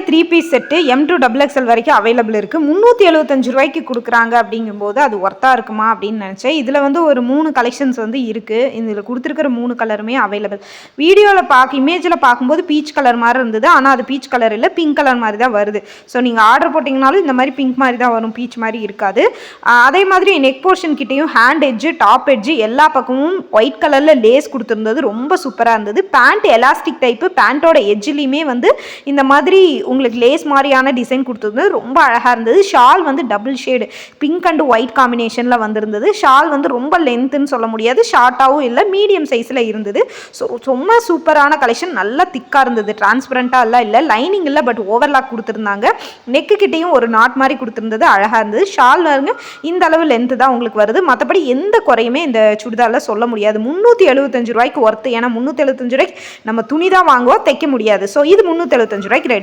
3 piece set M2 XXL வரைக்கும் available இருக்குது. 375 ரூபாய்க்கு கொடுக்குறாங்க அப்படிங்கும்போது அது ஒர்த்தாக இருக்குமா அப்படின்னு நினச்சேன். இதில் வந்து ஒரு 3 கலெக்ஷன்ஸ் வந்து இருக்குது. இதில் கொடுத்துருக்கிற 3 கலருமே அவைலபிள். வீடியோவில் இமேஜில் பார்க்கும்போது பீச் கலர் மாதிரி இருந்தது. ஆனால் அது பீச் கலர் இல்லை, பிங்க் கலர் மாதிரி தான் வருது. ஸோ நீங்கள் ஆர்டர் போட்டிங்கனாலும் இந்த மாதிரி பிங்க் மாதிரி தான் வரும், பீச் மாதிரி இருக்காது. அதே மாதிரி நெக் போர்ஷன் கிட்டேயும் ஹேண்ட் எட்ஜு, டாப் எட்ஜு எல்லா பக்கமும் ஒயிட் கலரில் லேஸ் கொடுத்துருந்தது. ரொம்ப சூப்பராக இருந்தது. பேண்ட் எலாஸ்டிக் டைப்பு, பேண்ட்டோட எட்ஜ்லேயுமே வந்து இந்த மாதிரி உங்களுக்கு லேஸ் மாதிரியான டிசைன் கொடுத்துருந்தது. ரொம்ப அழகாக இருந்தது. ஷால் வந்து double shade pink and white காம்பினேஷனில் வந்திருந்தது. ஷால் வந்து ரொம்ப லென்த்துன்னு சொல்ல முடியாது, ஷார்ட்டாகவும் இல்லை, மீடியம் சைஸில் இருந்தது. ஸோ ரொம்ப சூப்பரான கலெக்ஷன். நல்லா திக்காக இருந்தது, டிரான்ஸ்பரண்ட்டாக எல்லாம் இல்லை, லைனிங் இல்லை, பட் ஓவர்லாக் கொடுத்துருந்தாங்க. நெக்கு கிட்டேயும் ஒரு நாட் மாதிரி கொடுத்துருந்தது, அழகாக இருந்தது. ஷால் வருங்க இந்த அளவு லென்த்து தான் உங்களுக்கு வருது. மற்றபடி எந்த குறையுமே இந்த சுடிதாரில் சொல்ல முடியாது. 375 ரூபாய்க்கு ஒர்த்து. ஏன்னா 375 ரூபாய்க்கு நம்ம துணி தான் வாங்குவோம், தைக்க முடியாது. ஸோ இது 375 ரூபாய்க்கு ரெடி.